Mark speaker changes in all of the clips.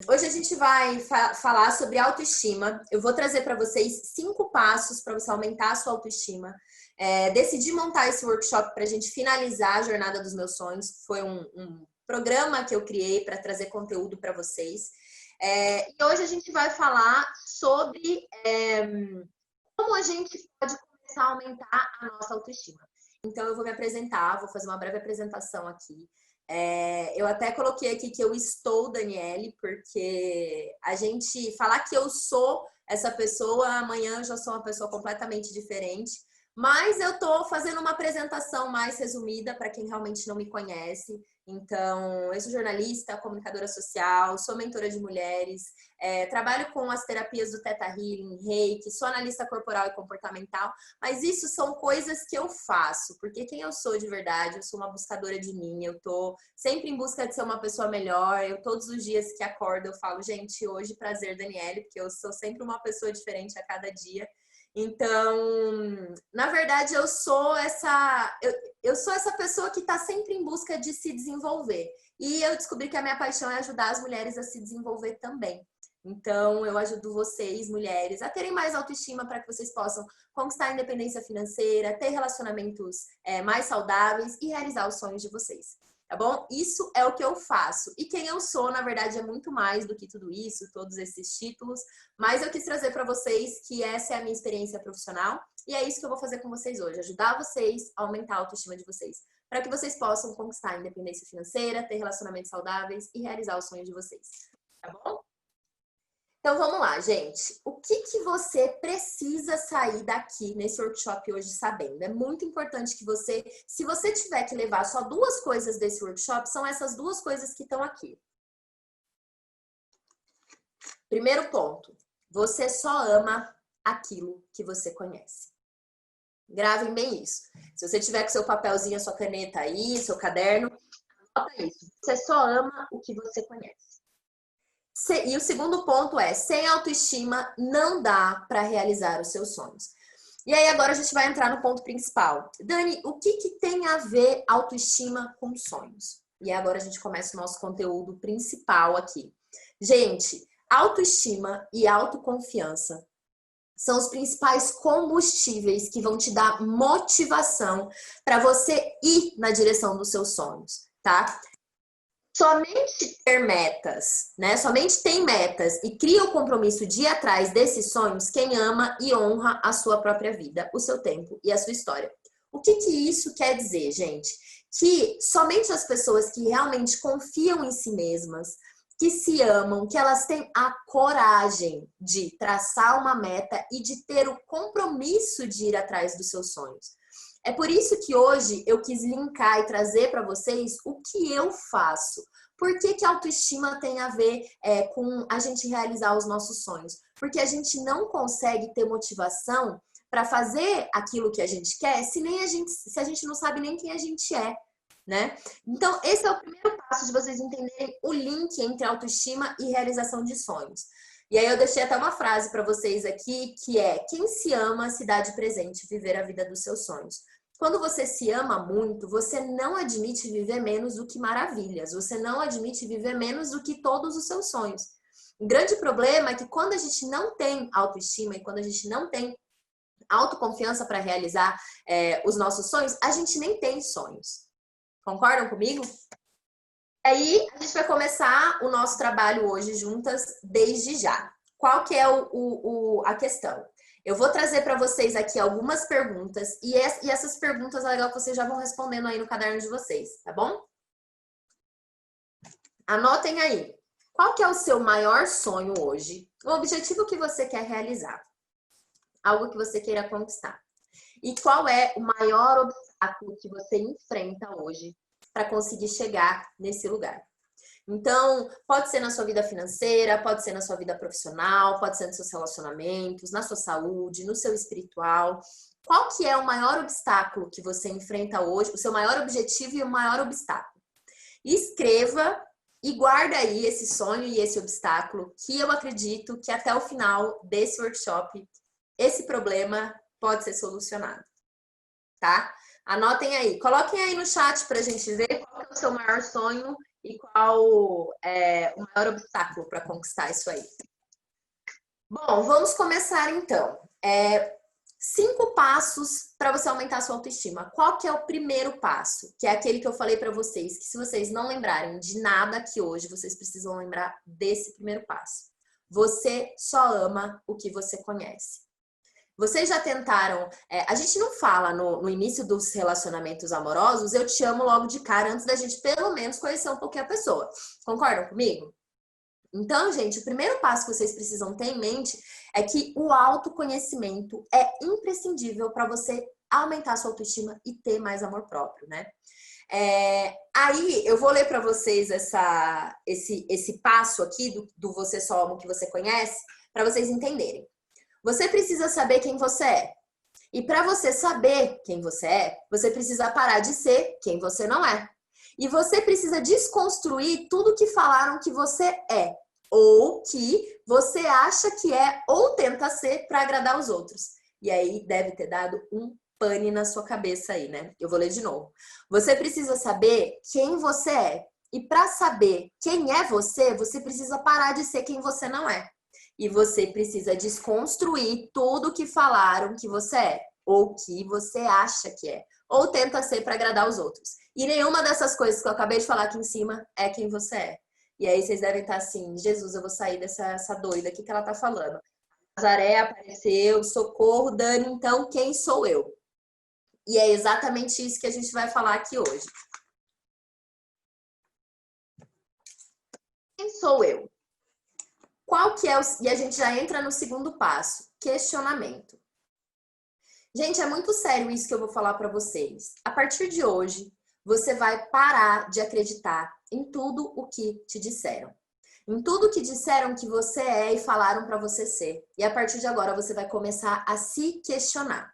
Speaker 1: Hoje a gente vai falar sobre autoestima. Eu vou trazer para vocês 5 passos para você aumentar a sua autoestima. Decidi montar esse workshop para a gente finalizar a jornada dos meus sonhos. Foi um programa que eu criei para trazer conteúdo para vocês. E hoje a gente vai falar sobre como a gente pode começar a aumentar a nossa autoestima. Então eu vou me apresentar, vou fazer uma breve apresentação aqui. Eu até coloquei aqui que eu estou Daniele, porque a gente falar que eu sou essa pessoa, amanhã eu já sou uma pessoa completamente diferente. Mas eu tô fazendo uma apresentação mais resumida para quem realmente não me conhece. Então, eu sou jornalista, comunicadora social, sou mentora de mulheres, trabalho com as terapias do Theta Healing, Reiki, sou analista corporal e comportamental, mas isso são coisas que eu faço, porque quem eu sou de verdade, eu sou uma buscadora de mim, eu tô sempre em busca de ser uma pessoa melhor, eu todos os dias que acordo eu falo, gente, hoje prazer Daniele, porque eu sou sempre uma pessoa diferente a cada dia. Então, na verdade, eu sou essa pessoa que está sempre em busca de se desenvolver. E eu descobri que a minha paixão é ajudar as mulheres a se desenvolver também. Então, eu ajudo vocês, mulheres, a terem mais autoestima para que vocês possam conquistar a independência financeira, ter relacionamentos mais saudáveis e realizar os sonhos de vocês. Tá bom? Isso é o que eu faço. E quem eu sou, na verdade, é muito mais do que tudo isso, todos esses títulos. Mas eu quis trazer para vocês que essa é a minha experiência profissional. E é isso que eu vou fazer com vocês hoje. Ajudar vocês a aumentar a autoestima de vocês. Para que vocês possam conquistar a independência financeira, ter relacionamentos saudáveis e realizar os sonhos de vocês. Tá bom? Então vamos lá, gente. O que você precisa sair daqui nesse workshop hoje sabendo? É muito importante que você, se você tiver que levar só 2 coisas desse workshop, são essas 2 coisas que estão aqui. Primeiro ponto, você só ama aquilo que você conhece. Gravem bem isso. Se você tiver com seu papelzinho, a sua caneta aí, seu caderno, anota isso. Você só ama o que você conhece. E o segundo ponto é, sem autoestima não dá para realizar os seus sonhos. E aí agora a gente vai entrar no ponto principal. Dani, o que tem a ver autoestima com sonhos? E agora a gente começa o nosso conteúdo principal aqui. Gente, autoestima e autoconfiança são os principais combustíveis que vão te dar motivação para você ir na direção dos seus sonhos, tá? Somente ter metas, né? Somente tem metas e cria o compromisso de ir atrás desses sonhos quem ama e honra a sua própria vida, o seu tempo e a sua história. O que isso quer dizer, gente? Que somente as pessoas que realmente confiam em si mesmas, que se amam, que elas têm a coragem de traçar uma meta e de ter o compromisso de ir atrás dos seus sonhos. É por isso que hoje eu quis linkar e trazer para vocês o que eu faço. Por que autoestima tem a ver com a gente realizar os nossos sonhos? Porque a gente não consegue ter motivação para fazer aquilo que a gente quer se a gente não sabe nem quem a gente é, né? Então, esse é o primeiro passo de vocês entenderem o link entre autoestima e realização de sonhos. E aí eu deixei até uma frase para vocês aqui, que é: quem se ama se dá de presente viver a vida dos seus sonhos. Quando você se ama muito, você não admite viver menos do que maravilhas. Você não admite viver menos do que todos os seus sonhos. O grande problema é que quando a gente não tem autoestima e quando a gente não tem autoconfiança para realizar os nossos sonhos, a gente nem tem sonhos. Concordam comigo? Aí a gente vai começar o nosso trabalho hoje juntas desde já. Qual que é a questão? Eu vou trazer para vocês aqui algumas perguntas e essas perguntas é legal que vocês já vão respondendo aí no caderno de vocês, tá bom? Anotem aí. Qual que é o seu maior sonho hoje? O objetivo que você quer realizar? Algo que você queira conquistar. E qual é o maior obstáculo que você enfrenta hoje para conseguir chegar nesse lugar? Então, pode ser na sua vida financeira, pode ser na sua vida profissional, pode ser nos seus relacionamentos, na sua saúde, no seu espiritual. Qual que é o maior obstáculo que você enfrenta hoje, o seu maior objetivo e o maior obstáculo? Escreva e guarda aí esse sonho e esse obstáculo, que eu acredito que até o final desse workshop, esse problema pode ser solucionado, tá? Anotem aí, coloquem aí no chat pra gente ver qual que é o seu maior sonho e qual é o maior obstáculo para conquistar isso aí. Bom, vamos começar então. 5 passos para você aumentar a sua autoestima. Qual que é o primeiro passo? Que é aquele que eu falei para vocês, que se vocês não lembrarem de nada aqui hoje, vocês precisam lembrar desse primeiro passo. Você só ama o que você conhece. Vocês já tentaram... a gente não fala no início dos relacionamentos amorosos, eu te amo logo de cara, antes da gente pelo menos conhecer um pouquinho a pessoa. Concordam comigo? Então, gente, o primeiro passo que vocês precisam ter em mente é que o autoconhecimento é imprescindível para você aumentar a sua autoestima e ter mais amor próprio, né? Aí, eu vou ler para vocês esse passo aqui do você só ama o que você conhece, para vocês entenderem. Você precisa saber quem você é. E para você saber quem você é, você precisa parar de ser quem você não é. E você precisa desconstruir tudo que falaram que você é, ou que você acha que é, ou tenta ser para agradar os outros. E aí deve ter dado um pane na sua cabeça aí, né? Eu vou ler de novo. Você precisa saber quem você é. E para saber quem é você, você precisa parar de ser quem você não é. E você precisa desconstruir tudo que falaram que você é, ou que você acha que é, ou tenta ser para agradar os outros. E nenhuma dessas coisas que eu acabei de falar aqui em cima é quem você é. E aí vocês devem estar assim, Jesus, eu vou sair dessa doida aqui que ela tá falando. Nazaré apareceu, socorro, Dani, então quem sou eu? E é exatamente isso que a gente vai falar aqui hoje. Quem sou eu? Qual que é e a gente já entra no segundo passo, questionamento. Gente, é muito sério isso que eu vou falar para vocês. A partir de hoje, você vai parar de acreditar em tudo o que te disseram. Em tudo que disseram que você é e falaram para você ser. E a partir de agora, você vai começar a se questionar.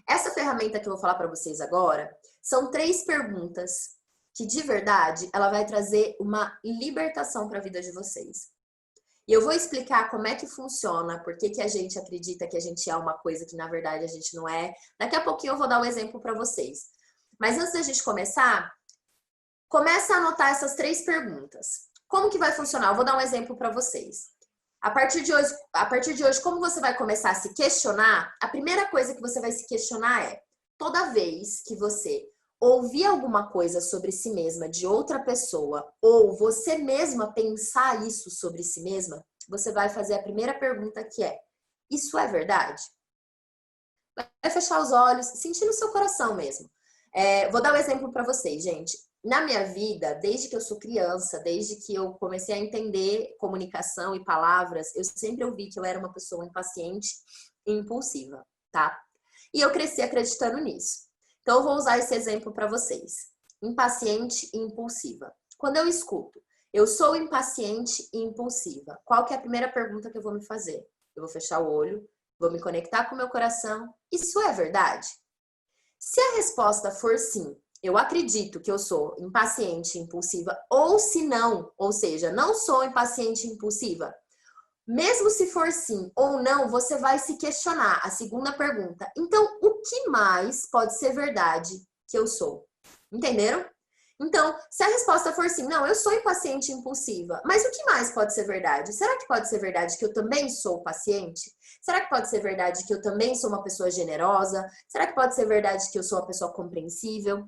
Speaker 1: Essa ferramenta que eu vou falar para vocês agora são 3 perguntas que, de verdade, ela vai trazer uma libertação para a vida de vocês. E eu vou explicar como é que funciona, por que a gente acredita que a gente é uma coisa que na verdade a gente não é. Daqui a pouquinho eu vou dar um exemplo para vocês. Mas antes da gente começar, começa a anotar essas 3 perguntas. Como que vai funcionar? Eu vou dar um exemplo para vocês. A partir de hoje, como você vai começar a se questionar, a primeira coisa que você vai se questionar é: toda vez que você ouvir alguma coisa sobre si mesma de outra pessoa, ou você mesma pensar isso sobre si mesma, você vai fazer a primeira pergunta, que é: isso é verdade? Vai fechar os olhos, sentir no seu coração mesmo. Vou dar um exemplo para vocês, gente. Na minha vida, desde que eu sou criança, desde que eu comecei a entender comunicação e palavras, eu sempre ouvi que eu era uma pessoa impaciente e impulsiva, tá? E eu cresci acreditando nisso. Então, eu vou usar esse exemplo para vocês. Impaciente e impulsiva. Quando eu escuto, eu sou impaciente e impulsiva, qual que é a primeira pergunta que eu vou me fazer? Eu vou fechar o olho, vou me conectar com o meu coração. Isso é verdade? Se a resposta for sim, eu acredito que eu sou impaciente e impulsiva, ou se não, ou seja, não sou impaciente e impulsiva, mesmo se for sim ou não, você vai se questionar. A segunda pergunta: então, o que mais pode ser verdade que eu sou? Entenderam? Então, se a resposta for sim, não, eu sou impaciente e impulsiva, mas o que mais pode ser verdade? Será que pode ser verdade que eu também sou paciente? Será que pode ser verdade que eu também sou uma pessoa generosa? Será que pode ser verdade que eu sou uma pessoa compreensível?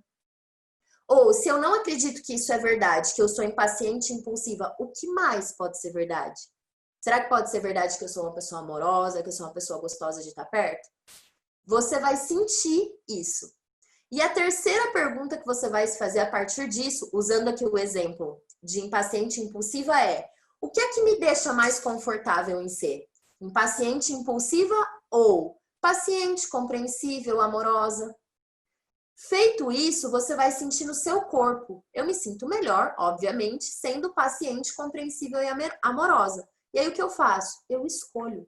Speaker 1: Ou, se eu não acredito que isso é verdade, que eu sou impaciente e impulsiva, o que mais pode ser verdade? Será que pode ser verdade que eu sou uma pessoa amorosa, que eu sou uma pessoa gostosa de estar perto? Você vai sentir isso. E a terceira pergunta que você vai se fazer a partir disso, usando aqui o exemplo de impaciente e impulsiva, é: o que é que me deixa mais confortável em ser? Impaciente e impulsiva ou paciente, compreensível, amorosa? Feito isso, você vai sentir no seu corpo: eu me sinto melhor, obviamente, sendo paciente, compreensível e amorosa. E aí o que eu faço? Eu escolho.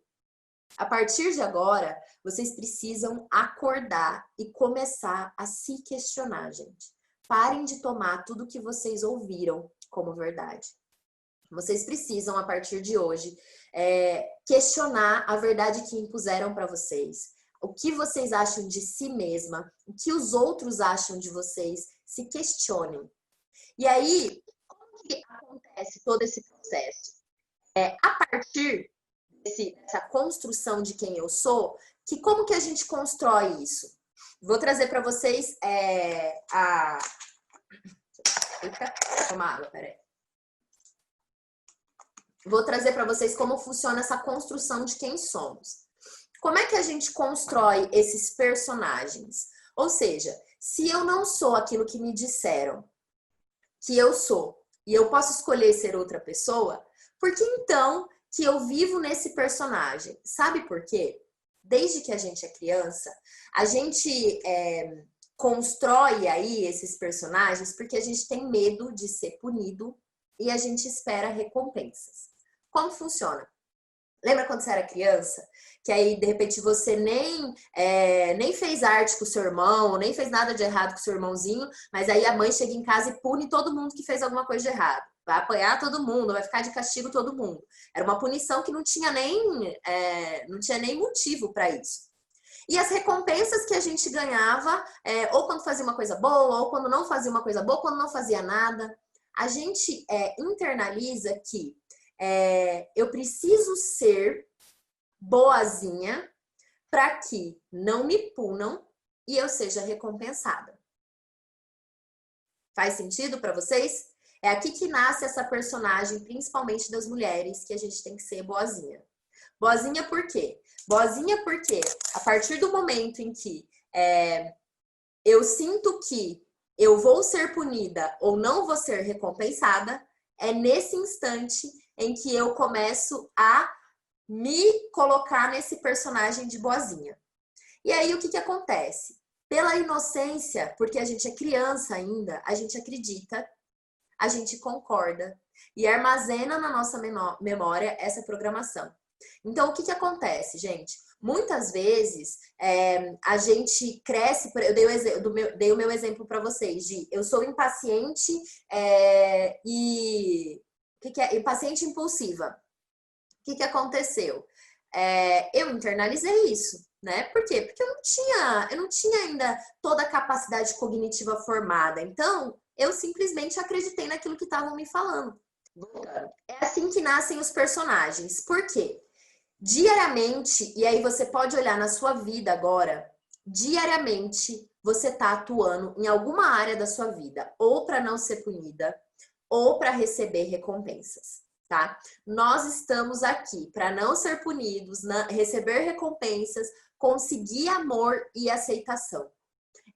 Speaker 1: A partir de agora, vocês precisam acordar e começar a se questionar, gente. Parem de tomar tudo que vocês ouviram como verdade. Vocês precisam, a partir de hoje, questionar a verdade que impuseram para vocês. O que vocês acham de si mesma, o que os outros acham de vocês, se questionem. E aí, que acontece todo esse processo? A partir dessa construção de quem eu sou, como que a gente constrói isso? Vou trazer para vocês Eita, toma água, peraí. Vou trazer para vocês como funciona essa construção de quem somos. Como é que a gente constrói esses personagens? Ou seja, se eu não sou aquilo que me disseram que eu sou, e eu posso escolher ser outra pessoa, por que então que eu vivo nesse personagem? Sabe por quê? Desde que a gente é criança, a gente constrói aí esses personagens porque a gente tem medo de ser punido e a gente espera recompensas. Como funciona? Lembra quando você era criança? Que aí, de repente, você nem fez arte com o seu irmão, nem fez nada de errado com o seu irmãozinho, mas aí a mãe chega em casa e pune todo mundo que fez alguma coisa de errado. Vai apanhar todo mundo, vai ficar de castigo todo mundo. Era uma punição que não tinha nem motivo para isso. E as recompensas que a gente ganhava, ou quando fazia uma coisa boa, ou quando não fazia uma coisa boa, quando não fazia nada, a gente internaliza que eu preciso ser boazinha para que não me punam e eu seja recompensada. Faz sentido para vocês? É aqui que nasce essa personagem, principalmente das mulheres, que a gente tem que ser boazinha. Boazinha por quê? Boazinha porque a partir do momento em que eu sinto que eu vou ser punida ou não vou ser recompensada, é nesse instante em que eu começo a me colocar nesse personagem de boazinha. E aí o que acontece? Pela inocência, porque a gente é criança ainda, a gente acredita, a gente concorda e armazena na nossa memória essa programação. Então, o que acontece, gente? Muitas vezes a gente cresce. Eu dei o meu exemplo para vocês de eu sou impaciente e o que é impaciente e impulsiva. O que aconteceu? Eu internalizei isso, né? Por quê? Porque eu não tinha ainda toda a capacidade cognitiva formada. Então, eu simplesmente acreditei naquilo que estavam me falando. É assim que nascem os personagens. Por quê? Diariamente, e aí você pode olhar na sua vida agora, diariamente você está atuando em alguma área da sua vida, ou para não ser punida, ou para receber recompensas, tá? Nós estamos aqui para não ser punidos, receber recompensas, conseguir amor e aceitação.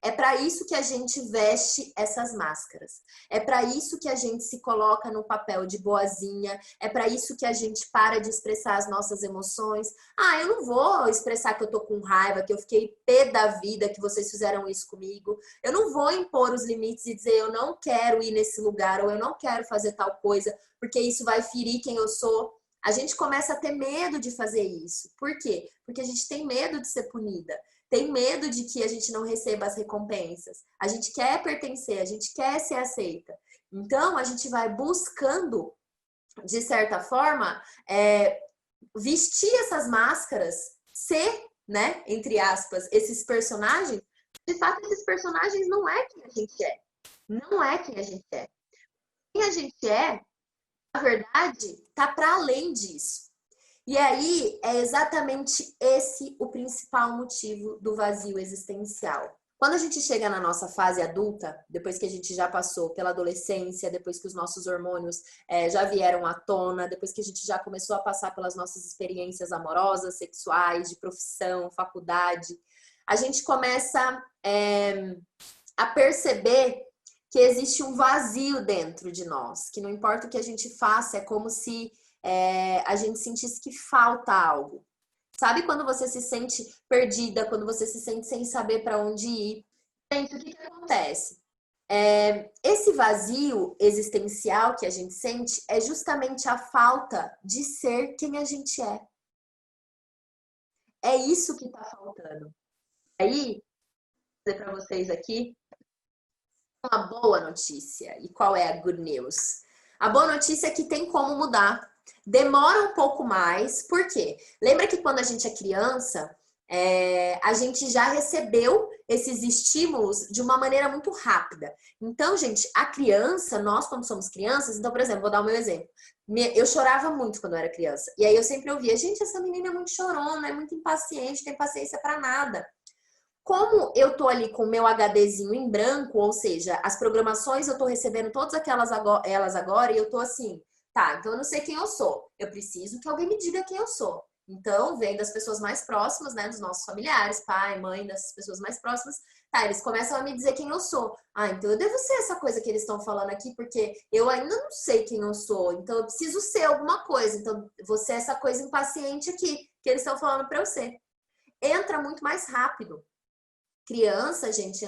Speaker 1: É para isso que a gente veste essas máscaras. É para isso que a gente se coloca no papel de boazinha. É para isso que a gente para de expressar as nossas emoções. Eu não vou expressar que eu tô com raiva, que eu fiquei pé da vida, que vocês fizeram isso comigo. Eu não vou impor os limites e dizer eu não quero ir nesse lugar ou eu não quero fazer tal coisa, porque isso vai ferir quem eu sou. A gente começa a ter medo de fazer isso. Por quê? Porque a gente tem medo de ser punida. Tem medo de que a gente não receba as recompensas. A gente quer pertencer, a gente quer ser aceita. Então, a gente vai buscando, de certa forma, vestir essas máscaras, ser, né, entre aspas, esses personagens. De fato, esses personagens não é quem a gente é. Não é quem a gente é. Quem a gente é, na verdade, tá para além disso. E aí, é exatamente esse o principal motivo do vazio existencial. Quando a gente chega na nossa fase adulta, depois que a gente já passou pela adolescência, depois que os nossos hormônios já vieram à tona, depois que a gente já começou a passar pelas nossas experiências amorosas, sexuais, de profissão, faculdade, a gente começa a perceber que existe um vazio dentro de nós, que não importa o que a gente faça, é como se a gente sentisse que falta algo. Sabe quando você se sente perdida, quando você se sente sem saber para onde ir? Gente, o que acontece? Esse vazio existencial que a gente sente é justamente a falta de ser quem a gente é. É isso que está faltando. Aí, vou dizer para vocês aqui uma boa notícia. E qual é a good news? A boa notícia é que tem como mudar. Demora um pouco mais, por quê? Lembra que quando a gente é criança, a gente já recebeu esses estímulos de uma maneira muito rápida. Então, gente, a criança, nós quando somos crianças, então, por exemplo, vou dar o meu exemplo. Eu chorava muito quando eu era criança. E aí eu sempre ouvia, gente, essa menina é muito chorona, é muito impaciente, tem paciência para nada. Como eu tô ali com o meu HDzinho em branco, ou seja, as programações eu tô recebendo todas elas agora e eu tô assim, tá, então eu não sei quem eu sou. Eu preciso que alguém me diga quem eu sou. Então, vem das pessoas mais próximas, né, dos nossos familiares, pai, mãe, das pessoas mais próximas. Tá, eles começam a me dizer quem eu sou. Ah, então eu devo ser essa coisa que eles estão falando aqui, porque eu ainda não sei quem eu sou. Então eu preciso ser alguma coisa. Então, você é essa coisa impaciente aqui, que eles estão falando pra eu ser. Entra muito mais rápido. Criança, gente,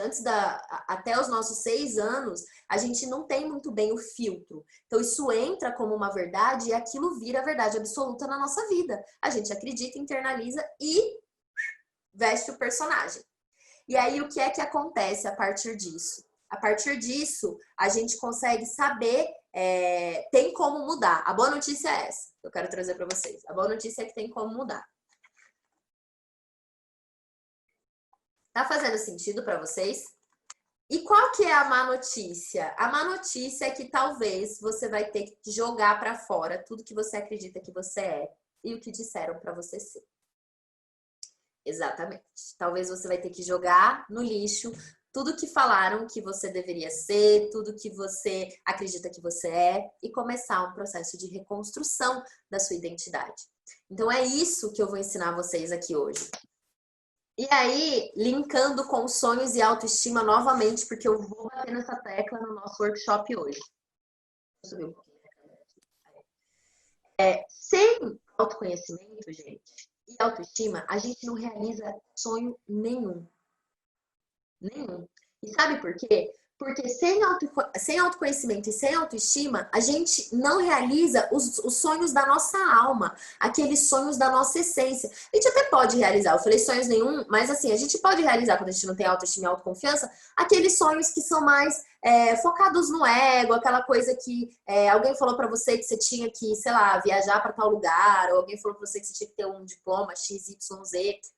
Speaker 1: até os nossos 6 anos, a gente não tem muito bem o filtro. Então, isso entra como uma verdade e aquilo vira verdade absoluta na nossa vida. A gente acredita, internaliza e veste o personagem. E aí, o que é que acontece a partir disso? A partir disso, a gente consegue saber, tem como mudar. A boa notícia é essa, que eu quero trazer para vocês. A boa notícia é que tem como mudar. Tá fazendo sentido para vocês? E qual que é a má notícia? A má notícia é que talvez você vai ter que jogar para fora tudo que você acredita que você é e o que disseram para você ser. Exatamente. Talvez você vai ter que jogar no lixo tudo que falaram que você deveria ser, tudo que você acredita que você é e começar um processo de reconstrução da sua identidade. Então é isso que eu vou ensinar vocês aqui hoje. E aí, linkando com sonhos e autoestima novamente, porque eu vou bater nessa tecla no nosso workshop hoje. Deixa eu subir um pouquinho. Sem autoconhecimento, gente, e autoestima, a gente não realiza sonho nenhum. Nenhum. E sabe por quê? Porque sem autoconhecimento e sem autoestima, a gente não realiza os sonhos da nossa alma, aqueles sonhos da nossa essência. A gente até pode realizar, eu falei sonhos nenhum, mas assim, a gente pode realizar quando a gente não tem autoestima e autoconfiança, aqueles sonhos que são mais focados no ego, aquela coisa que alguém falou pra você que você tinha que, sei lá, viajar pra tal lugar, ou alguém falou pra você que você tinha que ter um diploma XYZ.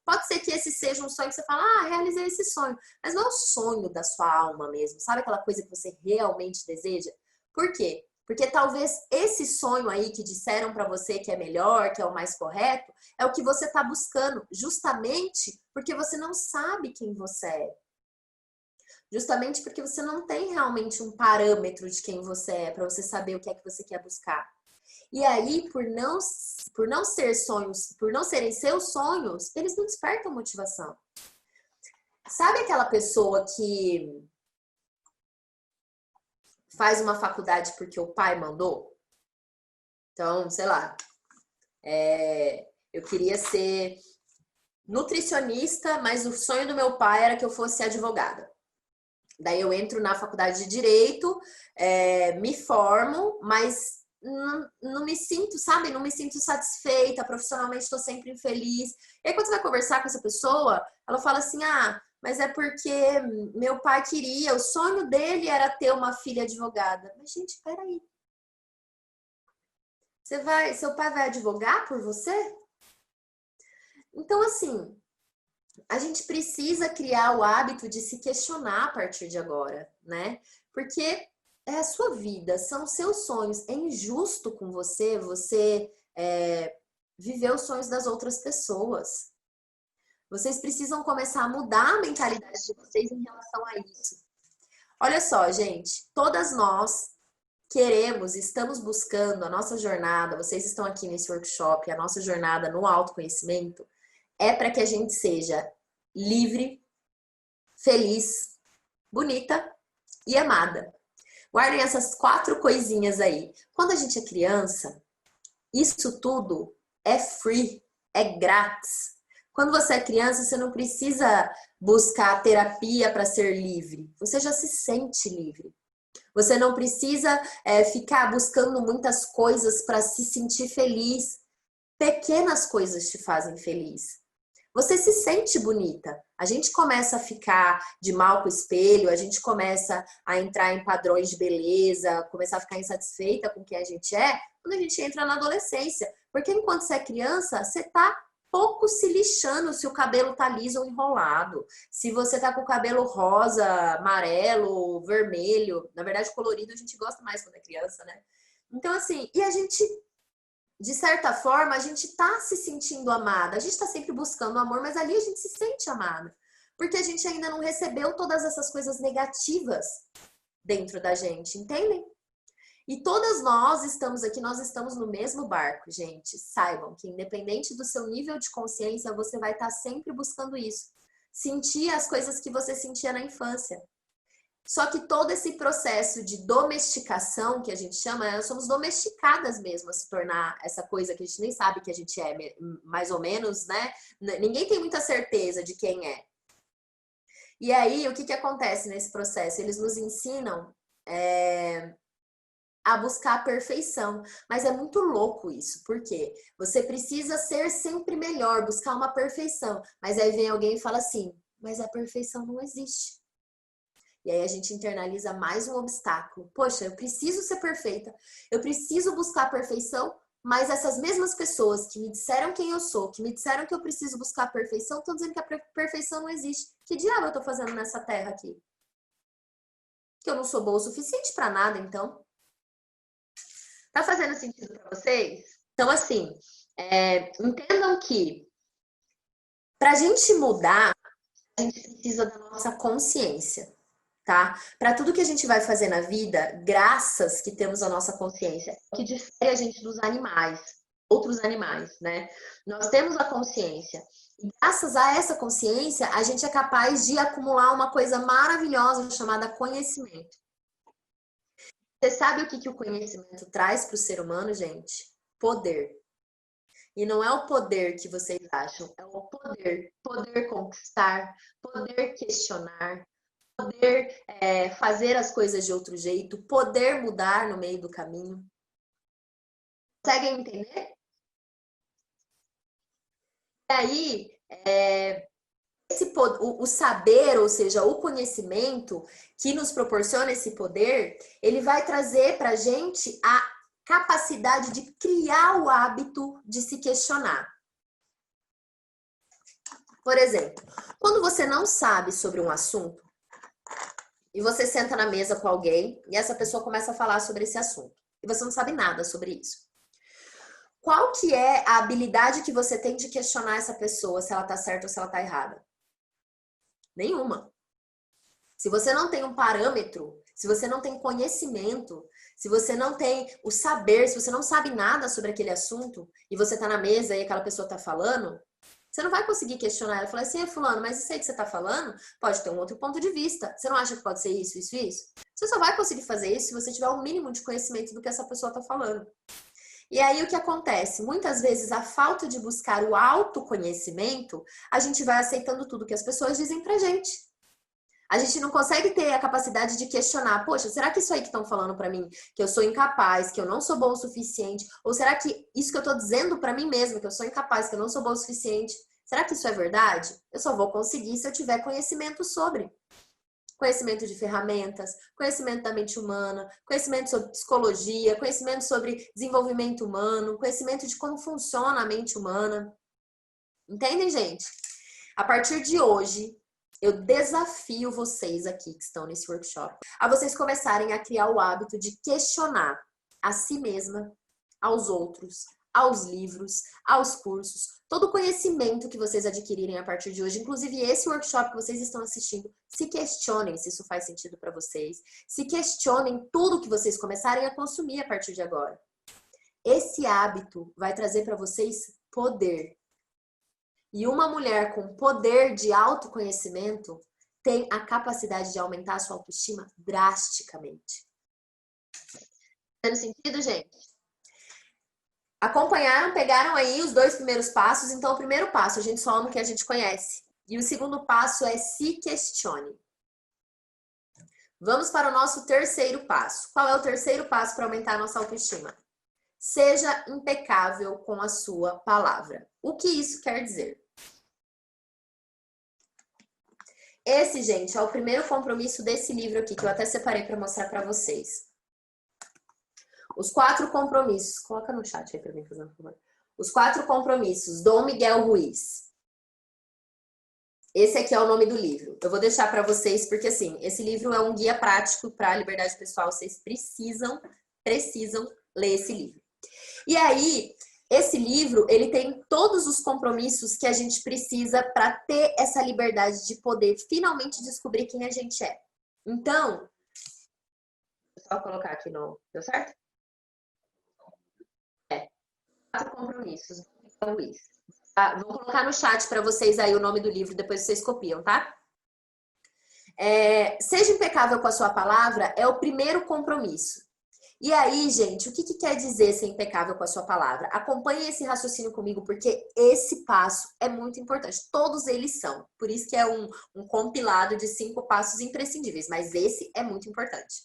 Speaker 1: Pode ser que esse seja um sonho que você fala, realizei esse sonho. Mas não é o sonho da sua alma mesmo. Sabe aquela coisa que você realmente deseja? Por quê? Porque talvez esse sonho aí que disseram pra você que é melhor, que é o mais correto, é o que você tá buscando, justamente porque você não sabe quem você é. Justamente porque você não tem realmente um parâmetro de quem você é, pra você saber o que é que você quer buscar. E aí, por não ser sonhos, por não serem seus sonhos, eles não despertam motivação. Sabe aquela pessoa que faz uma faculdade porque o pai mandou? Então, sei lá, eu queria ser nutricionista, mas o sonho do meu pai era que eu fosse advogada. Daí eu entro na faculdade de Direito, me formo, mas não me sinto, sabe? Não me sinto satisfeita, profissionalmente estou sempre infeliz. E aí quando você vai conversar com essa pessoa, ela fala assim, mas é porque meu pai queria, o sonho dele era ter uma filha advogada. Mas, gente, peraí. Seu pai vai advogar por você? Então, assim, a gente precisa criar o hábito de se questionar a partir de agora, né? Porque é a sua vida, são os seus sonhos. É injusto com você viver os sonhos das outras pessoas. Vocês precisam começar a mudar a mentalidade de vocês em relação a isso. Olha só, gente, todas nós estamos buscando a nossa jornada, vocês estão aqui nesse workshop, a nossa jornada no autoconhecimento é para que a gente seja livre, feliz, bonita e amada. Guardem essas 4 coisinhas aí. Quando a gente é criança, isso tudo é free, é grátis. Quando você é criança, você não precisa buscar terapia para ser livre. Você já se sente livre. Você não precisa ficar buscando muitas coisas para se sentir feliz. Pequenas coisas te fazem feliz. Você se sente bonita. A gente começa a ficar de mal com o espelho, a gente começa a entrar em padrões de beleza, começar a ficar insatisfeita com quem a gente é, quando a gente entra na adolescência. Porque enquanto você é criança, você tá pouco se lixando se o cabelo tá liso ou enrolado. Se você tá com o cabelo rosa, amarelo, vermelho. Na verdade, colorido a gente gosta mais quando é criança, né? Então, assim, e a gente, de certa forma, a gente tá se sentindo amada. A gente tá sempre buscando amor, mas ali a gente se sente amada. Porque a gente ainda não recebeu todas essas coisas negativas dentro da gente, entendem? E todas nós estamos aqui, nós estamos no mesmo barco, gente. Saibam que independente do seu nível de consciência, você vai estar sempre buscando isso. Sentir as coisas que você sentia na infância. Só que todo esse processo de domesticação, que a gente chama, nós somos domesticadas mesmo a se tornar essa coisa que a gente nem sabe que a gente é, mais ou menos, né? Ninguém tem muita certeza de quem é. E aí, o que acontece nesse processo? Eles nos ensinam a buscar a perfeição. Mas é muito louco isso, porque você precisa ser sempre melhor, buscar uma perfeição. Mas aí vem alguém e fala assim, mas a perfeição não existe. E aí a gente internaliza mais um obstáculo. Poxa, eu preciso ser perfeita, eu preciso buscar a perfeição, mas essas mesmas pessoas que me disseram quem eu sou, que me disseram que eu preciso buscar a perfeição, estão dizendo que a perfeição não existe. Que diabo eu tô fazendo nessa terra aqui? Que eu não sou boa o suficiente para nada, então. Tá fazendo sentido para vocês? Então, assim, entendam que para a gente mudar, a gente precisa da nossa consciência, tá? Para tudo que a gente vai fazer na vida, graças que temos a nossa consciência, que difere a gente dos animais, outros animais, né? Nós temos a consciência. E graças a essa consciência, a gente é capaz de acumular uma coisa maravilhosa chamada conhecimento. Você sabe o que o conhecimento traz para o ser humano, gente? Poder. E não é o poder que vocês acham, é o poder. Poder conquistar, poder questionar, poder fazer as coisas de outro jeito, poder mudar no meio do caminho. Conseguem entender? E aí, o saber, ou seja, o conhecimento que nos proporciona esse poder, ele vai trazer para a gente a capacidade de criar o hábito de se questionar. Por exemplo, quando você não sabe sobre um assunto e você senta na mesa com alguém e essa pessoa começa a falar sobre esse assunto e você não sabe nada sobre isso. Qual que é a habilidade que você tem de questionar essa pessoa se ela tá certa ou se ela tá errada? Nenhuma. Se você não tem um parâmetro, se você não tem conhecimento, se você não tem o saber, se você não sabe nada sobre aquele assunto e você tá na mesa e aquela pessoa tá falando, você não vai conseguir questionar ela e falar assim, fulano, mas isso aí que você tá falando pode ter um outro ponto de vista. Você não acha que pode ser isso, isso, isso? Você só vai conseguir fazer isso se você tiver o mínimo de conhecimento do que essa pessoa tá falando. E aí o que acontece? Muitas vezes a falta de buscar o autoconhecimento, a gente vai aceitando tudo que as pessoas dizem pra gente. A gente não consegue ter a capacidade de questionar, poxa, será que isso aí que estão falando pra mim, que eu sou incapaz, que eu não sou bom o suficiente, ou será que isso que eu tô dizendo pra mim mesma, que eu sou incapaz, que eu não sou bom o suficiente, será que isso é verdade? Eu só vou conseguir se eu tiver conhecimento sobre. Conhecimento de ferramentas, conhecimento da mente humana, conhecimento sobre psicologia, conhecimento sobre desenvolvimento humano, conhecimento de como funciona a mente humana. Entendem, gente? A partir de hoje, eu desafio vocês aqui que estão nesse workshop a vocês começarem a criar o hábito de questionar a si mesma, aos outros, aos livros, aos cursos, todo o conhecimento que vocês adquirirem a partir de hoje, inclusive esse workshop que vocês estão assistindo, se questionem se isso faz sentido para vocês, se questionem tudo que vocês começarem a consumir a partir de agora. Esse hábito vai trazer para vocês poder. E uma mulher com poder de autoconhecimento tem a capacidade de aumentar a sua autoestima drasticamente. Faz sentido, gente? Acompanharam, pegaram aí os 2 primeiros passos. Então, o primeiro passo, a gente só ama o que a gente conhece. E o segundo passo é se questione. Vamos para o nosso terceiro passo. Qual é o terceiro passo para aumentar a nossa autoestima? Seja impecável com a sua palavra. O que isso quer dizer? Esse, gente, é o primeiro compromisso desse livro aqui, que eu até separei para mostrar para vocês. Os 4 compromissos. Coloca no chat aí para mim, por favor. Os 4 compromissos, Dom Miguel Ruiz. Esse aqui é o nome do livro. Eu vou deixar para vocês, porque assim, esse livro é um guia prático para a liberdade pessoal. Vocês precisam ler esse livro. E aí, esse livro, ele tem todos os compromissos que a gente precisa para ter essa liberdade de poder finalmente descobrir quem a gente é. Então, só colocar aqui no... Deu certo? 4 compromissos. Luiz. Vou colocar no chat para vocês aí o nome do livro, depois vocês copiam, tá? Seja impecável com a sua palavra é o primeiro compromisso. E aí, gente, o que quer dizer ser impecável com a sua palavra? Acompanhe esse raciocínio comigo, porque esse passo é muito importante. Todos eles são. Por isso que é um compilado de 5 passos imprescindíveis, mas esse é muito importante.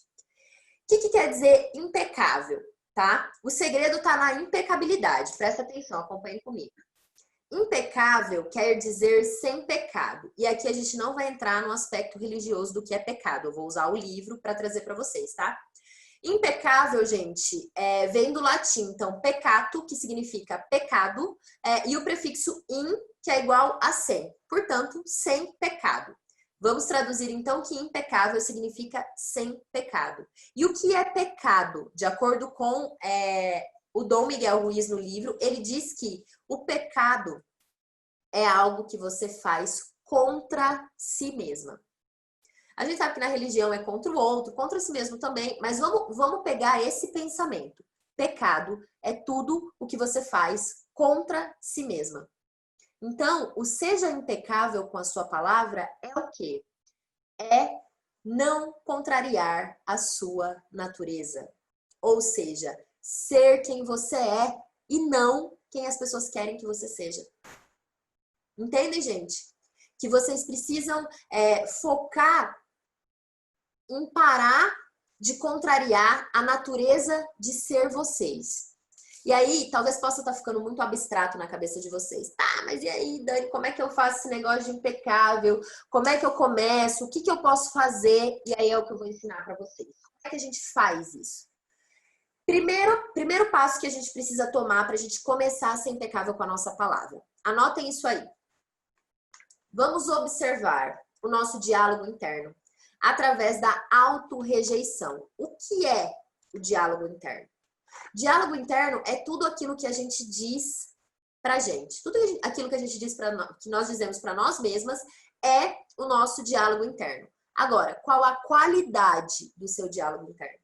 Speaker 1: O que quer dizer impecável, tá? O segredo está na impecabilidade. Presta atenção, acompanhe comigo. Impecável quer dizer sem pecado. E aqui a gente não vai entrar no aspecto religioso do que é pecado. Eu vou usar o livro para trazer para vocês, tá? Impecável, gente, vem do latim. Então, peccato, que significa pecado, e o prefixo in, que é igual a sem. Portanto, sem pecado. Vamos traduzir, então, que impecável significa sem pecado. E o que é pecado? De acordo com o Dom Miguel Ruiz no livro, ele diz que o pecado é algo que você faz contra si mesma. A gente sabe que na religião é contra o outro, contra si mesmo também, mas vamos pegar esse pensamento. Pecado é tudo o que você faz contra si mesma. Então, o seja impecável com a sua palavra é o quê? É não contrariar a sua natureza. Ou seja, ser quem você é e não quem as pessoas querem que você seja. Entendem, gente? Que vocês precisam focar em parar de contrariar a natureza de ser vocês. E aí, talvez possa estar ficando muito abstrato na cabeça de vocês. Tá, mas e aí, Dani, como é que eu faço esse negócio de impecável? Como é que eu começo? O que eu posso fazer? E aí é o que eu vou ensinar para vocês. Como é que a gente faz isso? Primeiro passo que a gente precisa tomar para a gente começar a ser impecável com a nossa palavra. Anotem isso aí. Vamos observar o nosso diálogo interno através da autorrejeição. O que é o diálogo interno? Diálogo interno é tudo aquilo que a gente diz pra gente. Tudo aquilo que a gente diz que nós dizemos para nós mesmas é o nosso diálogo interno. Agora, qual a qualidade do seu diálogo interno?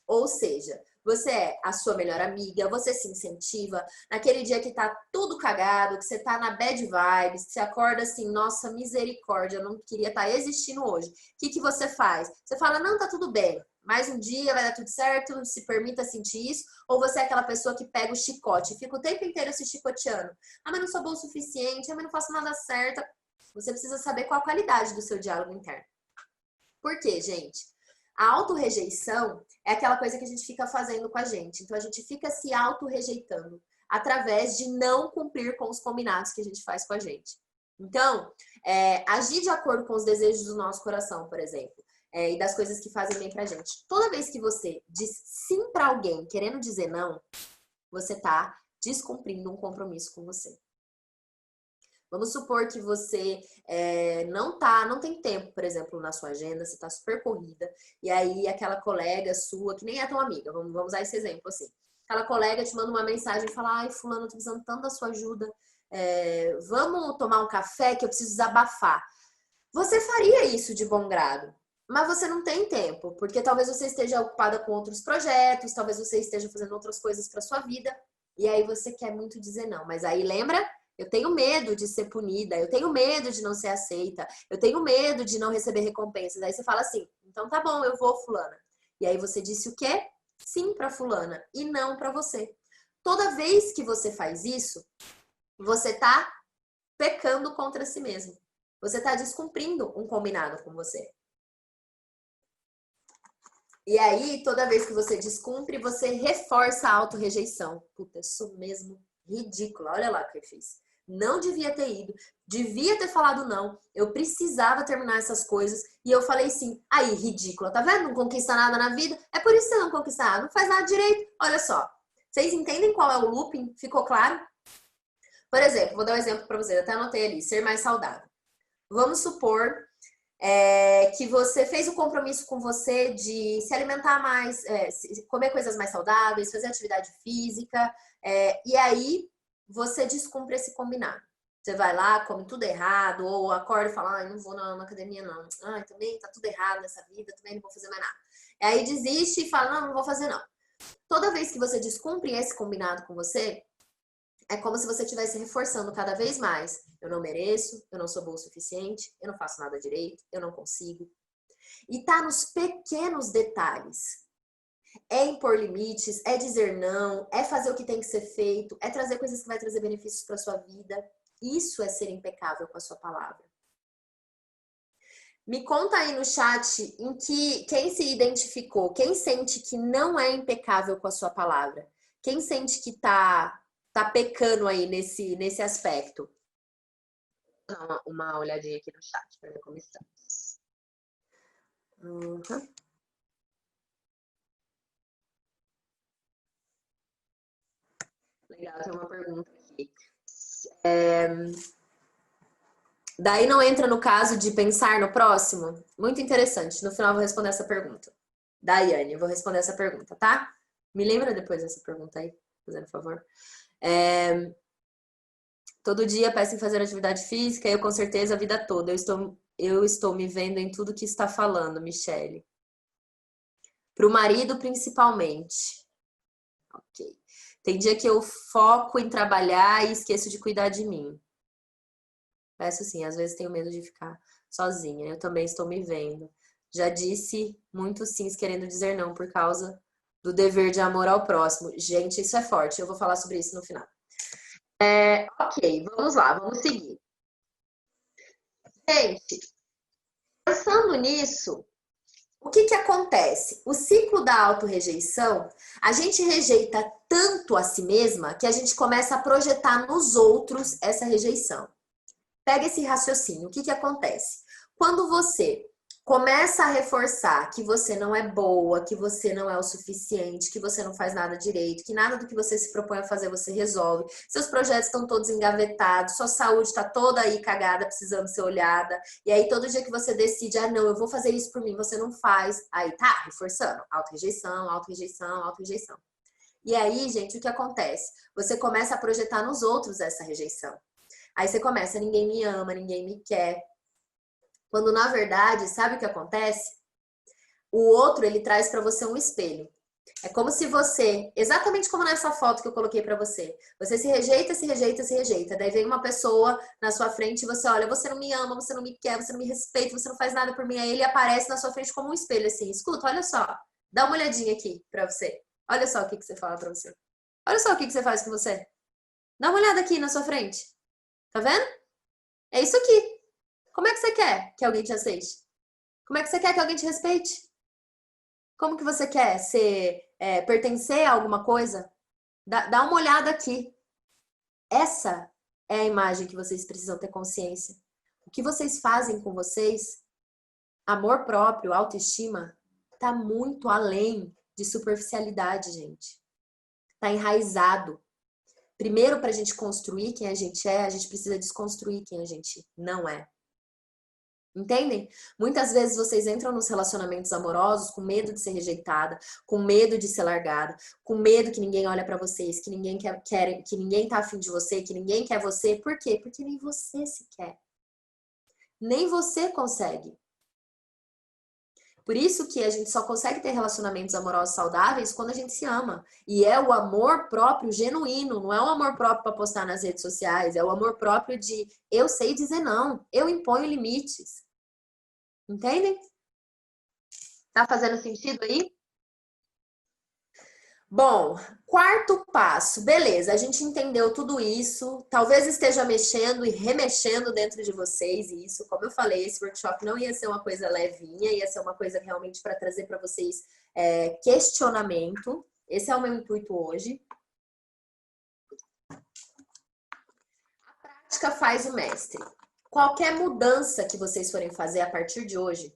Speaker 1: Ou seja, você é a sua melhor amiga, você se incentiva, naquele dia que tá tudo cagado, que você tá na bad vibes, que você acorda assim, nossa, misericórdia, eu não queria estar existindo hoje. O que você faz? Você fala, não, tá tudo bem, mais um dia vai dar tudo certo, se permita sentir isso, ou você é aquela pessoa que pega o chicote, fica o tempo inteiro se chicoteando. Ah, mas não sou boa o suficiente, ah, mas não faço nada certo. Você precisa saber qual a qualidade do seu diálogo interno. Por quê, gente? A autorrejeição é aquela coisa que a gente fica fazendo com a gente. Então, a gente fica se autorrejeitando através de não cumprir com os combinados que a gente faz com a gente. Então, agir de acordo com os desejos do nosso coração, por exemplo, e das coisas que fazem bem pra gente. Toda vez que você diz sim pra alguém querendo dizer não, você tá descumprindo um compromisso com você. Vamos supor que você não tem tempo, por exemplo, na sua agenda, você está super corrida, e aí aquela colega sua, que nem é tua amiga, vamos usar esse exemplo assim. Aquela colega te manda uma mensagem e fala, ai, fulano, eu tô precisando tanto da sua ajuda, vamos tomar um café que eu preciso desabafar. Você faria isso de bom grado, mas você não tem tempo, porque talvez você esteja ocupada com outros projetos, talvez você esteja fazendo outras coisas para sua vida, e aí você quer muito dizer não, mas aí lembra? Eu tenho medo de ser punida, eu tenho medo de não ser aceita, eu tenho medo de não receber recompensas. Aí você fala assim, então tá bom, eu vou, fulana. E aí você disse o quê? Sim pra fulana e não pra você. Toda vez que você faz isso, você tá pecando contra si mesmo. Você tá descumprindo um combinado com você. E aí, toda vez que você descumpre, você reforça a autorrejeição. Puta, eu sou mesmo ridícula. Olha lá o que eu fiz. Não devia ter ido, devia ter falado não, eu precisava terminar essas coisas e eu falei sim. Aí, ridícula, tá vendo? Não conquista nada na vida, é por isso que você não conquista nada, não faz nada direito. Olha só, vocês entendem qual é o looping? Ficou claro? Por exemplo, vou dar um exemplo para vocês, até anotei ali, ser mais saudável. Vamos supor que você fez o compromisso com você de se alimentar mais, comer coisas mais saudáveis, fazer atividade física, e aí você descumpre esse combinado. Você vai lá, come tudo errado, ou acorda e fala, não vou na academia não. Também tá tudo errado nessa vida, também não vou fazer mais nada. E aí desiste e fala, não vou fazer não. Toda vez que você descumpre esse combinado com você, é como se você estivesse reforçando cada vez mais. Eu não mereço, eu não sou boa o suficiente, eu não faço nada direito, eu não consigo. E tá nos pequenos detalhes. É impor limites, é dizer não, é fazer o que tem que ser feito, é trazer coisas que vai trazer benefícios para sua vida. Isso é ser impecável com a sua palavra. Me conta aí no chat em que quem se identificou, quem sente que não é impecável com a sua palavra, quem sente que tá pecando aí nesse aspecto. Vou dar uma olhadinha aqui no chat para ver como estamos. Legal, tem uma pergunta aqui. Daí não entra no caso de pensar no próximo? Muito interessante. No final eu vou responder essa pergunta. Daiane, eu vou responder essa pergunta, tá? Me lembra depois dessa pergunta aí, fazendo favor. Todo dia peço em fazer atividade física, eu com certeza a vida toda. Eu estou me vendo em tudo que está falando, Michele. Para o marido, principalmente. Ok. Tem dia que eu foco em trabalhar e esqueço de cuidar de mim. Peço sim, às vezes tenho medo de ficar sozinha. Eu também estou me vendo. Já disse muitos sims querendo dizer não por causa do dever de amor ao próximo. Gente, isso é forte. Eu vou falar sobre isso no final. Ok, vamos lá, vamos seguir. Gente, pensando nisso, o que acontece? O ciclo da autorrejeição, a gente rejeita tanto a si mesma que a gente começa a projetar nos outros essa rejeição. Pega esse raciocínio, o que acontece? Quando você começa a reforçar que você não é boa, que você não é o suficiente, que você não faz nada direito, que nada do que você se propõe a fazer você resolve, seus projetos estão todos engavetados, sua saúde está toda aí cagada, precisando ser olhada, e aí todo dia que você decide, não, eu vou fazer isso por mim, você não faz, aí tá, reforçando, auto-rejeição, auto-rejeição, auto-rejeição. E aí, gente, o que acontece? Você começa a projetar nos outros essa rejeição. Aí você começa, ninguém me ama, ninguém me quer. Quando, na verdade, sabe o que acontece? O outro, ele traz para você um espelho. É como se você, exatamente como nessa foto que eu coloquei para você, você se rejeita, se rejeita, se rejeita. Daí vem uma pessoa na sua frente e você olha, você não me ama, você não me quer, você não me respeita, você não faz nada por mim. Aí ele aparece na sua frente como um espelho, assim, escuta, olha só, dá uma olhadinha aqui para você. Olha só o que você fala para você. Olha só o que você faz com você. Dá uma olhada aqui na sua frente. Tá vendo? É isso aqui. Como é que você quer que alguém te aceite? Como é que você quer que alguém te respeite? Como que você quer pertencer a alguma coisa? Dá uma olhada aqui. Essa é a imagem que vocês precisam ter consciência. O que vocês fazem com vocês, amor próprio, autoestima, tá muito além de superficialidade, gente. Tá enraizado. Primeiro, para a gente construir quem a gente precisa desconstruir quem a gente não é. Entendem? Muitas vezes vocês entram nos relacionamentos amorosos com medo de ser rejeitada, com medo de ser largada, com medo que ninguém olha pra vocês, que ninguém quer, que ninguém tá afim de você, que ninguém quer você. Por quê? Porque nem você se quer. Nem você consegue. Por isso que a gente só consegue ter relacionamentos amorosos saudáveis quando a gente se ama. E é o amor próprio genuíno, não é o amor próprio para postar nas redes sociais, é o amor próprio de eu sei dizer não, eu imponho limites. Entendem? Tá fazendo sentido aí? Bom, quarto passo, beleza, a gente entendeu tudo isso, talvez esteja mexendo e remexendo dentro de vocês, e isso, como eu falei, esse workshop não ia ser uma coisa levinha, ia ser uma coisa realmente para trazer para vocês questionamento, esse é o meu intuito hoje. A prática faz o mestre. Qualquer mudança que vocês forem fazer a partir de hoje,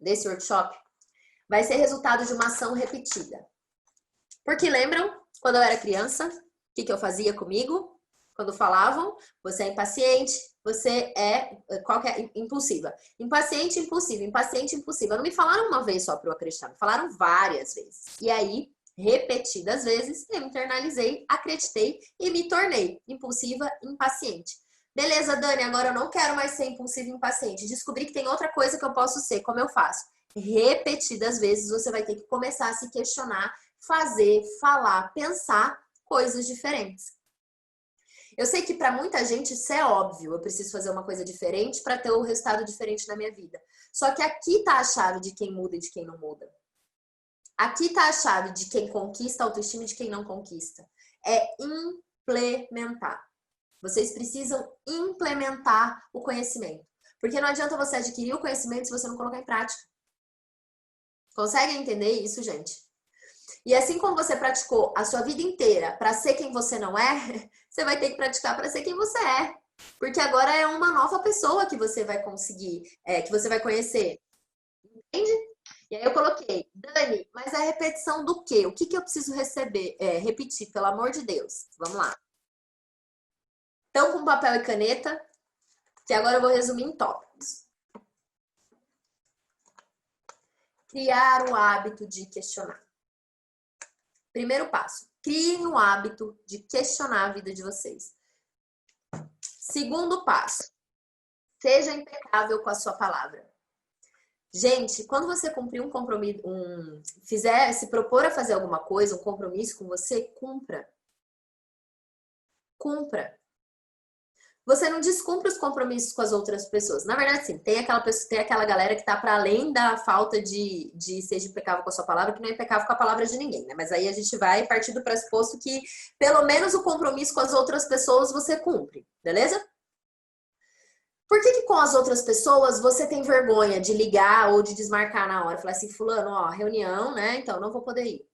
Speaker 1: desse workshop, vai ser resultado de uma ação repetida. Porque lembram, quando eu era criança, o que eu fazia comigo? Quando falavam, você é impaciente, você é impulsiva. Impaciente, impulsiva, impaciente, impulsiva. Não me falaram uma vez só para eu acreditar, me falaram várias vezes. E aí, repetidas vezes, eu internalizei, acreditei e me tornei impulsiva, impaciente. Beleza, Dani, agora eu não quero mais ser impulsiva e impaciente. Descobri que tem outra coisa que eu posso ser. Como eu faço? Repetidas vezes, você vai ter que começar a se questionar, fazer, falar, pensar coisas diferentes. Eu sei que para muita gente isso é óbvio, eu preciso fazer uma coisa diferente para ter um resultado diferente na minha vida. Só que aqui tá a chave de quem muda e de quem não muda. Aqui tá a chave de quem conquista a autoestima e de quem não conquista. É implementar. Vocês precisam implementar o conhecimento. Porque não adianta você adquirir o conhecimento se você não colocar em prática. Conseguem entender isso, gente? E assim como você praticou a sua vida inteira para ser quem você não é, você vai ter que praticar para ser quem você é. Porque agora é uma nova pessoa que você vai conseguir, que você vai conhecer. Entende? E aí eu coloquei, Dani, mas a repetição do quê? O que eu preciso repetir, pelo amor de Deus? Vamos lá. Então, com papel e caneta, que agora eu vou resumir em tópicos. Criar o hábito de questionar. Primeiro passo, criem o hábito de questionar a vida de vocês. Segundo passo, seja impecável com a sua palavra. Gente, quando você cumprir um compromisso, se propor a fazer alguma coisa, um compromisso com você, cumpra. Cumpra. Você não descumpre os compromissos com as outras pessoas. Na verdade, sim, tem aquela galera que tá para além da falta de ser impecável com a sua palavra, que não é impecável com a palavra de ninguém, né? Mas aí a gente vai partir do pressuposto que pelo menos o compromisso com as outras pessoas você cumpre, beleza? Por que com as outras pessoas você tem vergonha de ligar ou de desmarcar na hora? Falar assim, fulano, ó, reunião, né? Então não vou poder ir.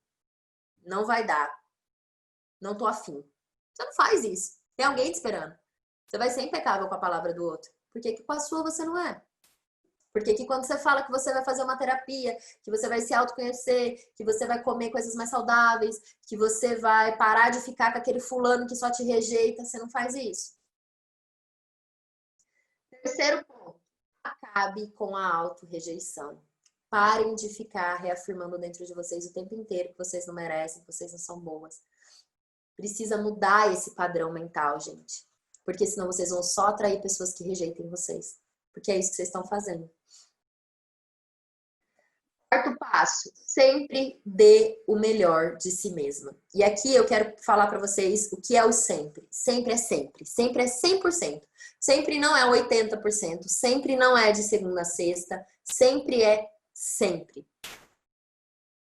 Speaker 1: Não vai dar. Não tô afim. Você não faz isso. Tem alguém te esperando. Você vai ser impecável com a palavra do outro. Por que com a sua você não é? Por que quando você fala que você vai fazer uma terapia, que você vai se autoconhecer, que você vai comer coisas mais saudáveis, que você vai parar de ficar com aquele fulano que só te rejeita, você não faz isso? Terceiro ponto, acabe com a auto-rejeição. Parem de ficar reafirmando dentro de vocês o tempo inteiro que vocês não merecem, que vocês não são boas. Precisa mudar esse padrão mental, gente. Porque senão vocês vão só atrair pessoas que rejeitem vocês. Porque é isso que vocês estão fazendo. Quarto passo, sempre dê o melhor de si mesma. E aqui eu quero falar para vocês o que é o sempre. Sempre é sempre. Sempre é 100%. Sempre não é 80%. Sempre não é de segunda a sexta. Sempre é sempre.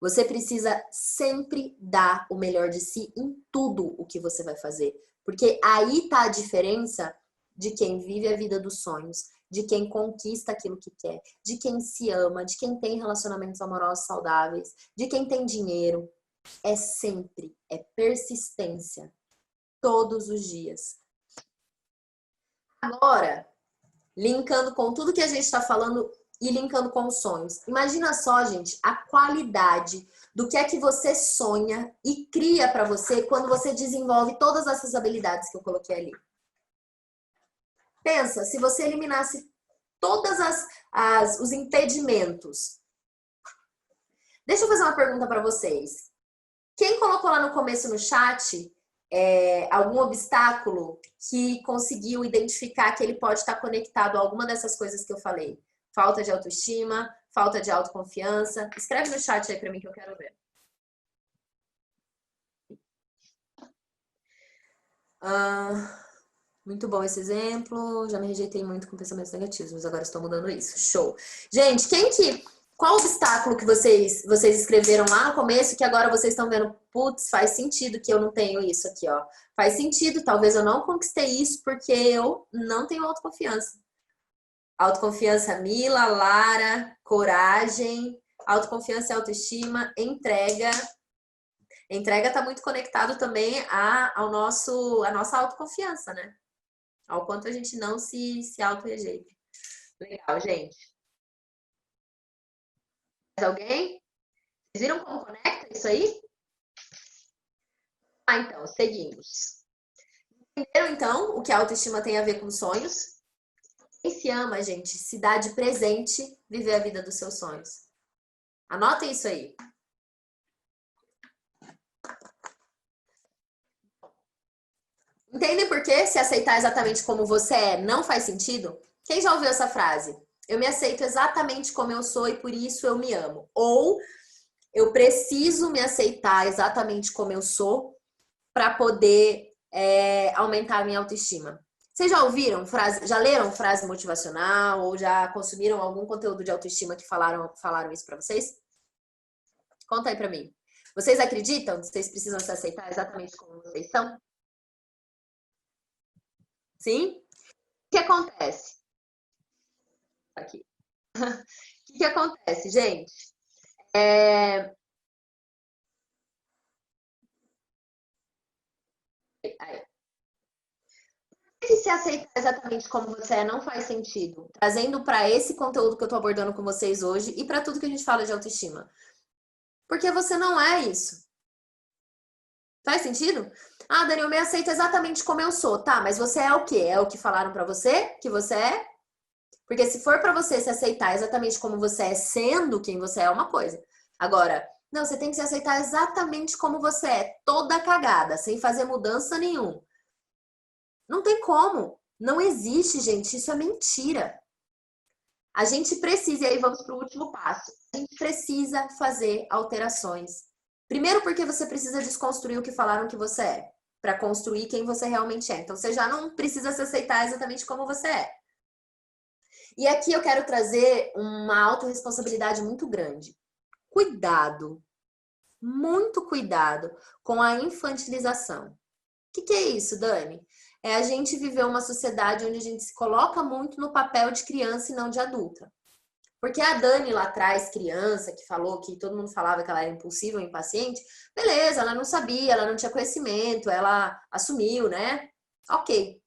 Speaker 1: Você precisa sempre dar o melhor de si em tudo o que você vai fazer. Porque aí tá a diferença de quem vive a vida dos sonhos, de quem conquista aquilo que quer, de quem se ama, de quem tem relacionamentos amorosos saudáveis, de quem tem dinheiro. É sempre, é persistência. Todos os dias. Agora, linkando com tudo que a gente está falando e linkando com os sonhos. Imagina só, gente, a qualidade do que é que você sonha e cria para você quando você desenvolve todas essas habilidades que eu coloquei ali. Pensa, se você eliminasse todos os impedimentos. Deixa eu fazer uma pergunta para vocês. Quem colocou lá no começo no chat algum obstáculo que conseguiu identificar que ele pode estar conectado a alguma dessas coisas que eu falei? Falta de autoestima, falta de autoconfiança. Escreve no chat aí para mim que eu quero ver. Muito bom esse exemplo. Já me rejeitei muito com pensamentos negativos, mas agora estou mudando isso. Show. Gente, qual obstáculo que vocês escreveram lá no começo que agora vocês estão vendo, putz, faz sentido que eu não tenho isso aqui, ó. Faz sentido, talvez eu não conquistei isso porque eu não tenho autoconfiança. Autoconfiança, Mila, Lara, coragem, autoconfiança e autoestima, entrega. Entrega está muito conectado também à nossa autoconfiança, né? Ao quanto a gente não se auto-rejeita. Legal, gente. Mais alguém? Vocês viram como conecta isso aí? Então, seguimos. Entenderam, então, o que a autoestima tem a ver com sonhos? Quem se ama, gente, se dá de presente viver a vida dos seus sonhos. Anotem isso aí. Entendem por que se aceitar exatamente como você é não faz sentido? Quem já ouviu essa frase? Eu me aceito exatamente como eu sou e por isso eu me amo. Ou eu preciso me aceitar exatamente como eu sou para poder aumentar a minha autoestima. Vocês já ouviram frase, já leram frase motivacional ou já consumiram algum conteúdo de autoestima que falaram isso para vocês? Conta aí para mim. Vocês acreditam que vocês precisam se aceitar exatamente como vocês são? Sim? O que acontece? Aqui. O que acontece, gente? É... Aí. Se se aceitar exatamente como você é não faz sentido, trazendo para esse conteúdo que eu tô abordando com vocês hoje e para tudo que a gente fala de autoestima. Porque você não é isso. Faz sentido? Ah, Dani, eu me aceito exatamente como eu sou. Tá, mas você é o quê? É o que falaram para você que você é? Porque se for para você se aceitar exatamente como você é, sendo quem você é uma coisa. Agora, não, você tem que se aceitar exatamente como você é, toda cagada, sem fazer mudança nenhuma. Não tem como. Não existe, gente. Isso é mentira. A gente precisa, e aí vamos para o último passo. A gente precisa fazer alterações. Primeiro, porque você precisa desconstruir o que falaram que você é, para construir quem você realmente é. Então, você já não precisa se aceitar exatamente como você é. E aqui eu quero trazer uma autorresponsabilidade muito grande. Cuidado, muito cuidado com a infantilização. O que é isso, Dani? É a gente viver uma sociedade onde a gente se coloca muito no papel de criança e não de adulta. Porque a Dani lá atrás, criança, que falou que todo mundo falava que ela era impulsiva ou impaciente, beleza, ela não sabia, ela não tinha conhecimento, ela assumiu, né? Ok.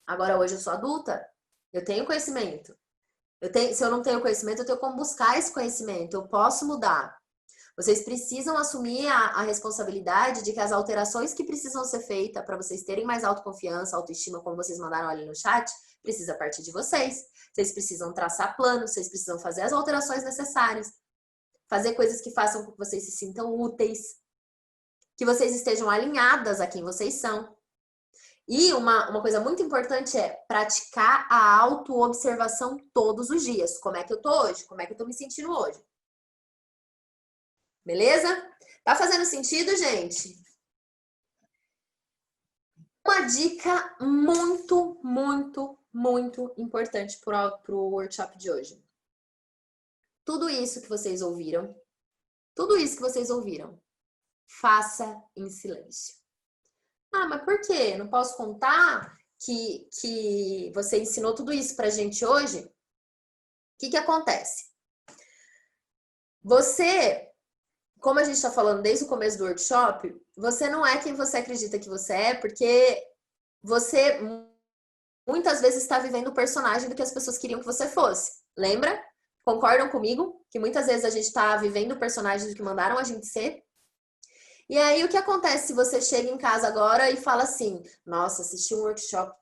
Speaker 1: Agora hoje eu sou adulta, eu tenho conhecimento. Se eu não tenho conhecimento, eu tenho como buscar esse conhecimento, eu posso mudar. Vocês precisam assumir a responsabilidade de que as alterações que precisam ser feitas para vocês terem mais autoconfiança, autoestima, como vocês mandaram ali no chat, precisa partir de vocês. Vocês precisam traçar planos, vocês precisam fazer as alterações necessárias. Fazer coisas que façam com que vocês se sintam úteis. Que vocês estejam alinhadas a quem vocês são. E uma coisa muito importante é praticar a autoobservação todos os dias. Como é que eu tô hoje? Como é que eu tô me sentindo hoje? Beleza? Tá fazendo sentido, gente? Uma dica muito, muito, muito importante para o workshop de hoje. Tudo isso que vocês ouviram, faça em silêncio. Ah, mas por quê? Não posso contar que você ensinou tudo isso pra gente hoje? O que acontece? Você, como a gente está falando desde o começo do workshop, você não é quem você acredita que você é, porque você muitas vezes está vivendo o personagem do que as pessoas queriam que você fosse. Lembra? Concordam comigo? Que muitas vezes a gente está vivendo o personagem do que mandaram a gente ser? E aí, o que acontece se você chega em casa agora e fala assim: nossa, assisti um workshop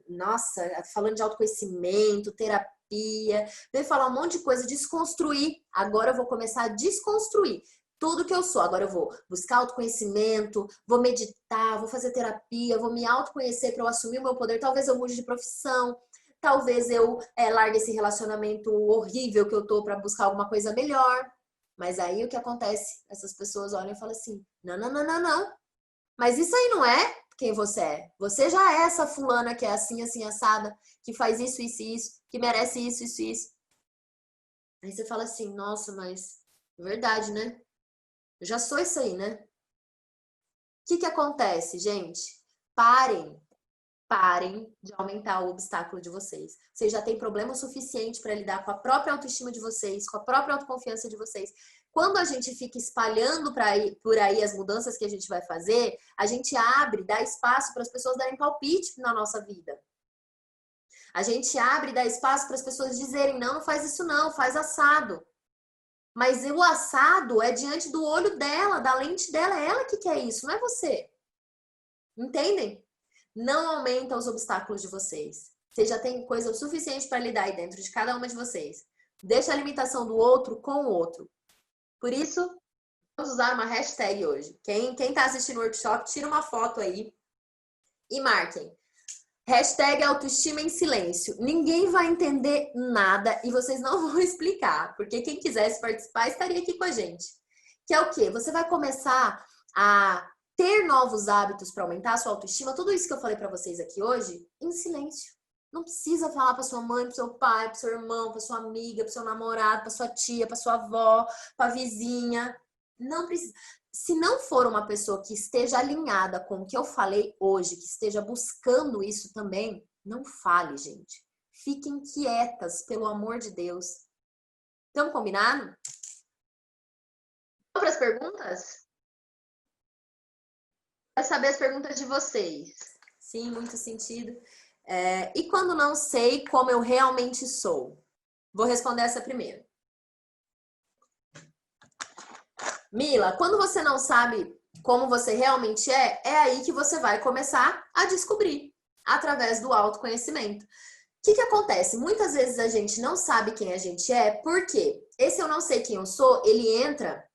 Speaker 1: nossa, falando de autoconhecimento, terapia, veio falar um monte de coisa, desconstruir. Agora eu vou começar a desconstruir tudo que eu sou. Agora eu vou buscar autoconhecimento, vou meditar, vou fazer terapia, vou me autoconhecer para eu assumir o meu poder. Talvez eu mude de profissão, talvez eu largue esse relacionamento horrível que eu tô para buscar alguma coisa melhor. Mas aí o que acontece? Essas pessoas olham e falam assim: não, não, não, não, não. Mas isso aí não é quem você é. Você já é essa fulana que é assim, assim, assada, que faz isso, isso e isso, que merece isso, isso e isso. Aí você fala assim: nossa, mas é verdade, né? Eu já sou isso aí, né? O que acontece, gente? Parem de aumentar o obstáculo de vocês. Vocês já têm problema suficiente para lidar com a própria autoestima de vocês, com a própria autoconfiança de vocês. Quando a gente fica espalhando por aí as mudanças que a gente vai fazer, a gente abre, dá espaço para as pessoas darem palpite na nossa vida. A gente abre e dá espaço para as pessoas dizerem: não, não faz isso não, faz assado. Mas o assado é diante do olho dela, da lente dela, é ela que quer isso, não é você. Entendem? não aumenta os obstáculos de vocês. Vocês já têm coisa o suficiente para lidar aí dentro de cada uma de vocês. Deixa a limitação do outro com o outro. Por isso, vamos usar uma hashtag hoje. Quem tá assistindo o workshop, tira uma foto aí e marquem. Hashtag autoestima em silêncio. Ninguém vai entender nada e vocês não vão explicar, porque quem quisesse participar estaria aqui com a gente. Que é o quê? Você vai começar a ter novos hábitos para aumentar a sua autoestima, tudo isso que eu falei para vocês aqui hoje, em silêncio. Não precisa falar para sua mãe, para seu pai, para seu irmão, para sua amiga, para seu namorado, para sua tia, para sua avó, para a vizinha. Não precisa. Se não for uma pessoa que esteja alinhada com o que eu falei hoje, que esteja buscando isso também, não fale, gente. Fiquem quietas, pelo amor de Deus. Estamos combinado? Vamos para as perguntas? Quero saber as perguntas de vocês. Sim, muito sentido. E quando não sei como eu realmente sou? Vou responder essa primeiro. Mila, quando você não sabe como você realmente é aí que você vai começar a descobrir, através do autoconhecimento. O que acontece? Muitas vezes a gente não sabe quem a gente é, porque esse eu não sei quem eu sou, ele entra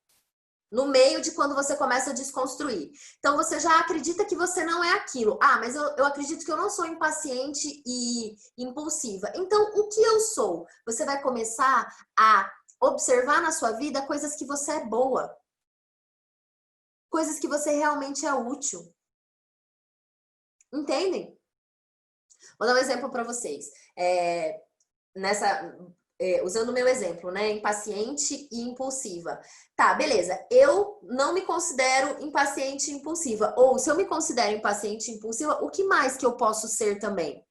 Speaker 1: no meio de quando você começa a desconstruir. Então, você já acredita que você não é aquilo. Ah, mas eu acredito que eu não sou impaciente e impulsiva. Então, o que eu sou? Você vai começar a observar na sua vida coisas que você é boa. Coisas que você realmente é útil. Entendem? Vou dar um exemplo para vocês. Usando o meu exemplo, né? Impaciente e impulsiva. Tá, beleza. Eu não me considero impaciente e impulsiva. Ou, se eu me considero impaciente e impulsiva, o que mais que eu posso ser também?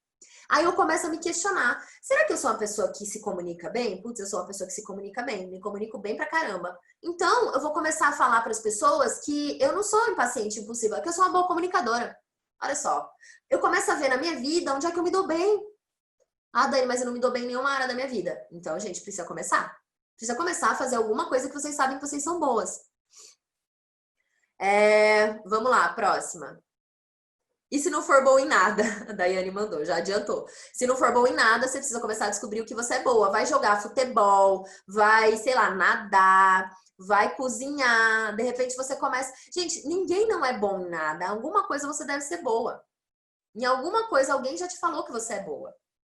Speaker 1: Aí eu começo a me questionar. Será que eu sou uma pessoa que se comunica bem? Putz, eu sou uma pessoa que se comunica bem. Me comunico bem pra caramba. Então, eu vou começar a falar para as pessoas que eu não sou impaciente e impulsiva, que eu sou uma boa comunicadora. Olha só. Eu começo a ver na minha vida onde é que eu me dou bem. Ah, Dani, mas eu não me dou bem em nenhuma área da minha vida. Então, a gente precisa começar. Precisa começar a fazer alguma coisa que vocês sabem que vocês são boas. Vamos lá, próxima. E se não for bom em nada? A Daiane mandou, já adiantou. Se não for bom em nada, você precisa começar a descobrir o que você é boa. Vai jogar futebol, vai, sei lá, nadar, vai cozinhar. De repente você começa... Gente, ninguém não é bom em nada. Alguma coisa você deve ser boa. Em alguma coisa alguém já te falou que você é boa.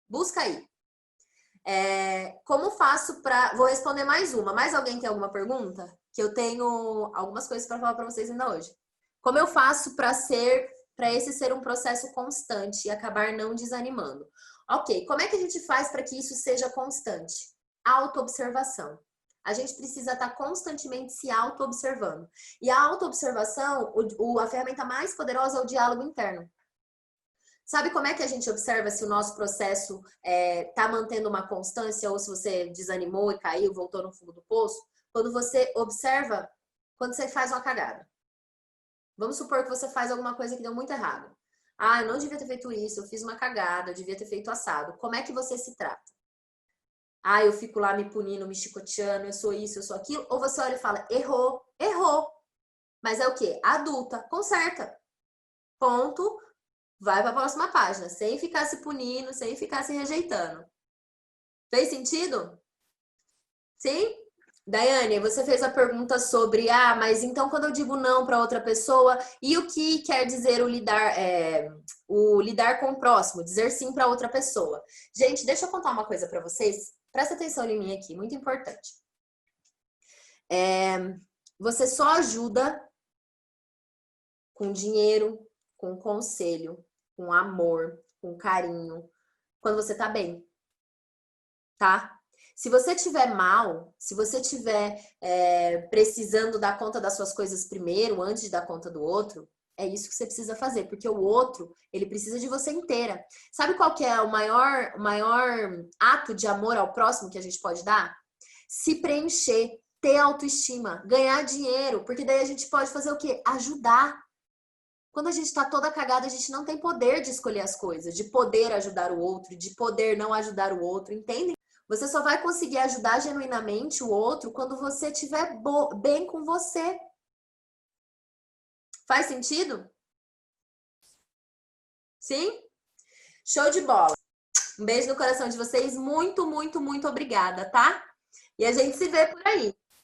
Speaker 1: Busca aí. Como faço para... Vou responder mais uma. Mais alguém tem alguma pergunta? Que eu tenho algumas coisas para falar para vocês ainda hoje. Como eu faço para esse ser um processo constante e acabar não desanimando? Ok, como é que a gente faz para que isso seja constante? Autoobservação. A gente precisa estar constantemente se auto-observando. E a auto-observação, a ferramenta mais poderosa é o diálogo interno. Sabe como é que a gente observa se o nosso processo está mantendo uma constância ou se você desanimou e caiu, voltou no fundo do poço? Quando você observa, quando você faz uma cagada. Vamos supor que você faz alguma coisa que deu muito errado. Ah, eu não devia ter feito isso, eu fiz uma cagada, eu devia ter feito assado. Como é que você se trata? Ah, eu fico lá me punindo, me chicoteando, eu sou isso, eu sou aquilo. Ou você olha e fala, errou, errou. Mas é o quê? Adulta, conserta. Ponto. Vai para a próxima página, sem ficar se punindo, sem ficar se rejeitando. Fez sentido? Sim? Daiane, você fez a pergunta sobre, mas então quando eu digo não para outra pessoa, e o que quer dizer o lidar com o próximo, dizer sim para outra pessoa? Gente, deixa eu contar uma coisa para vocês. Presta atenção em mim aqui, muito importante. Você só ajuda com dinheiro, com conselho, com amor, com carinho, quando você tá bem, tá? Se você tiver mal, se você tiver precisando dar conta das suas coisas primeiro, antes de dar conta do outro, é isso que você precisa fazer, porque o outro, ele precisa de você inteira. Sabe qual que é o maior ato de amor ao próximo que a gente pode dar? Se preencher, ter autoestima, ganhar dinheiro, porque daí a gente pode fazer o quê? Ajudar. Quando a gente tá toda cagada, a gente não tem poder de escolher as coisas, de poder ajudar o outro, de poder não ajudar o outro, entendem? Você só vai conseguir ajudar genuinamente o outro quando você estiver bem com você. Faz sentido? Sim? Show de bola. Um beijo no coração de vocês. Muito, muito, muito obrigada, tá? E a gente se vê por aí.